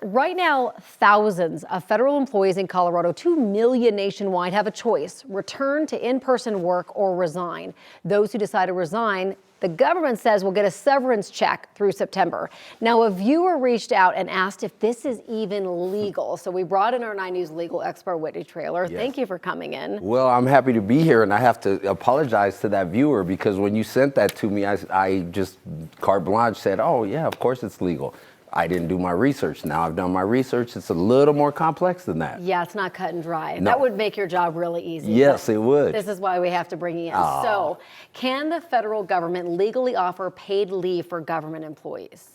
Right now, thousands of federal employees in Colorado, 2 million nationwide, have a choice: return to in-person work or resign. Those who decide to resign, the government says, will get a severance check through September. Now, a viewer reached out and asked if this is even legal. So we brought in our 9 News legal expert, Whitney Traylor. Yes. Thank you for coming in. Well, I'm happy to be here, and I have to apologize to that viewer because when you sent that to me, I just carte blanche said, oh, yeah, of course it's legal. I didn't do my research. Now I've done my research. It's a little more complex than that. Yeah, it's not cut and dry. No. That would make your job really easy. Yes, it would. This is why we have to bring you in. Aww. So, can the federal government legally offer paid leave for government employees?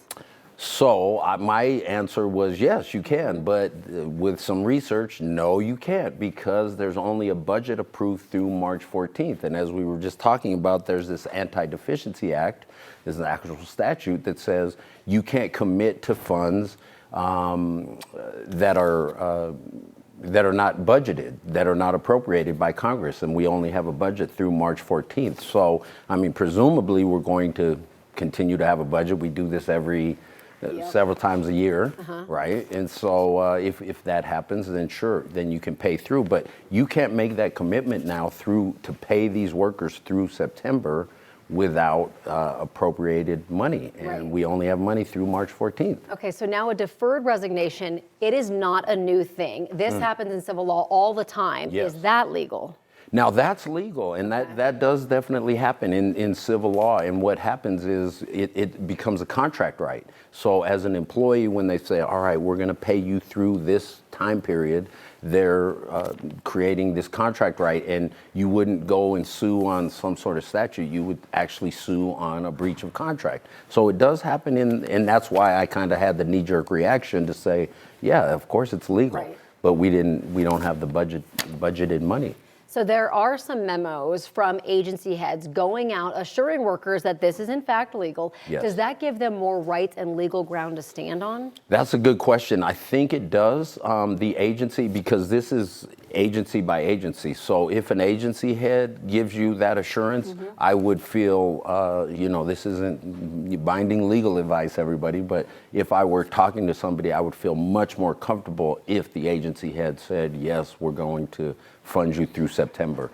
So my answer was yes, you can, but with some research, no, you can't, because there's only a budget approved through March 14th. And as we were just talking about, there's this Anti-Deficiency Act. There's an actual statute that says you can't commit to funds that are not budgeted, that are not appropriated by Congress, and we only have a budget through March 14th. So, I mean, presumably we're going to continue to have a budget. We do this every several times a year, right? And so if that happens, then sure, then you can pay through. But you can't make that commitment now to pay these workers through September without appropriated money. And Right. we only have money through March 14th. Okay, so now a deferred resignation, it is not a new thing. This happens in civil law all the time. Yes. Is that legal? Now that's legal, and that does definitely happen in civil law. And what happens is it becomes a contract right. So as an employee, when they say, all right, we're going to pay you through this time period, they're creating this contract right, and you wouldn't go and sue on some sort of statute. You would actually sue on a breach of contract. So it does happen, and that's why I kind of had the knee-jerk reaction to say, yeah, of course it's legal, Right. but we don't have the budgeted money. So there are some memos from agency heads going out assuring workers that this is in fact legal. Yes. Does that give them more rights and legal ground to stand on? That's a good question. I think it does. The agency, because this is agency by agency. So if an agency head gives you that assurance, I would feel, this isn't binding legal advice, everybody, but if I were talking to somebody, I would feel much more comfortable if the agency head said, yes, we're going to fund you through September,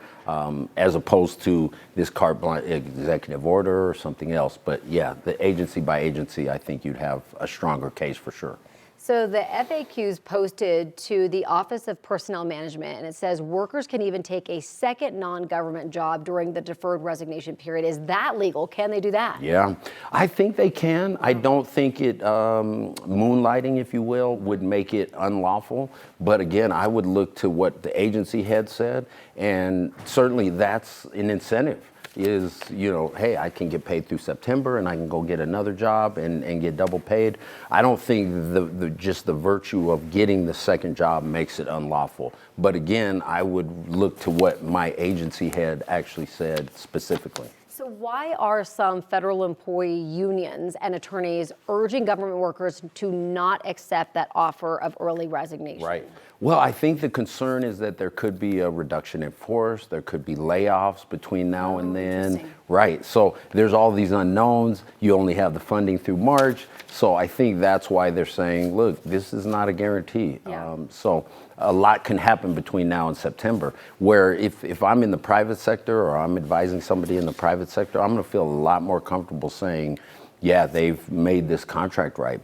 as opposed to this carte blanche executive order or something else. But yeah, the agency by agency, I think you'd have a stronger case for sure. So the FAQs posted to the Office of Personnel Management, and it says workers can even take a second non-government job during the deferred resignation period. Is that legal? Can they do that? Yeah, I think they can. I don't think it, moonlighting, if you will, would make it unlawful. But again, I would look to what the agency head said, and certainly that's an incentive. Is, hey, I can get paid through September and I can go get another job and get double paid. I don't think just the virtue of getting the second job makes it unlawful. But again, I would look to what my agency head actually said specifically. So why are some federal employee unions and attorneys urging government workers to not accept that offer of early resignation? Right. Well, I think the concern is that there could be a reduction in force. There could be layoffs between now and then. Right. So there's all these unknowns. You only have the funding through March. So I think that's why they're saying, look, this is not a guarantee. Yeah. So a lot can happen between now and September, where if I'm in the private sector or I'm advising somebody in the private sector, I'm going to feel a lot more comfortable saying, yeah, they've made this contract right.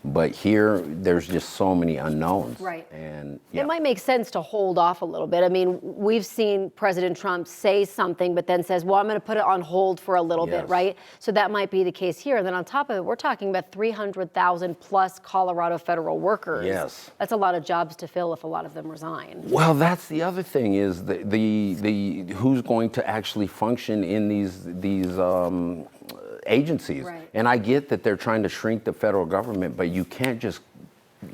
But here, there's just so many unknowns. Right. And It might make sense to hold off a little bit. I mean, we've seen President Trump say something, but then says, well, I'm going to put it on hold for a little bit, right? So that might be the case here. And then on top of it, we're talking about 300,000 plus Colorado federal workers. Yes. That's a lot of jobs to fill if a lot of them resign. Well, that's the other thing is the who's going to actually function in these agencies. Right. And I get that they're trying to shrink the federal government, but you can't just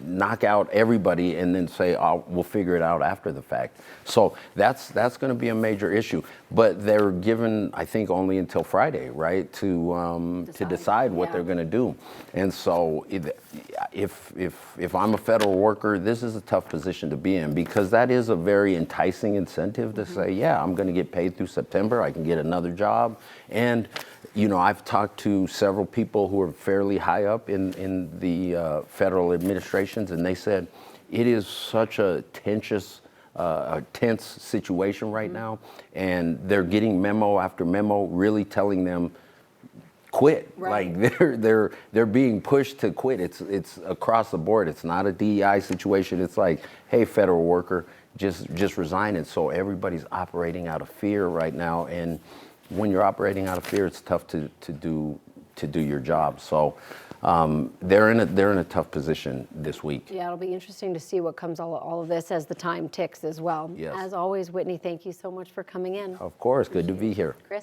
knock out everybody and then say, oh, we'll figure it out after the fact. So that's going to be a major issue. But they're given, I think, only until Friday, right, to decide what they're going to do. And so if I'm a federal worker, this is a tough position to be in, because that is a very enticing incentive to say, yeah, I'm going to get paid through September. I can get another job. And I've talked to several people who are fairly high up in the federal administration administrations, and they said it is such a tense situation right now, and they're getting memo after memo really telling them quit. Right. Like they're being pushed to quit. It's across the board. It's not a DEI situation. It's like, hey, federal worker, just resign. And so everybody's operating out of fear right now. And when you're operating out of fear, it's tough to do your job. So they're in a tough position this week. Yeah, it'll be interesting to see what comes all of this as the time ticks as well. Yes. As always, Whitney, thank you so much for coming in. Of course, good to be here. Chris?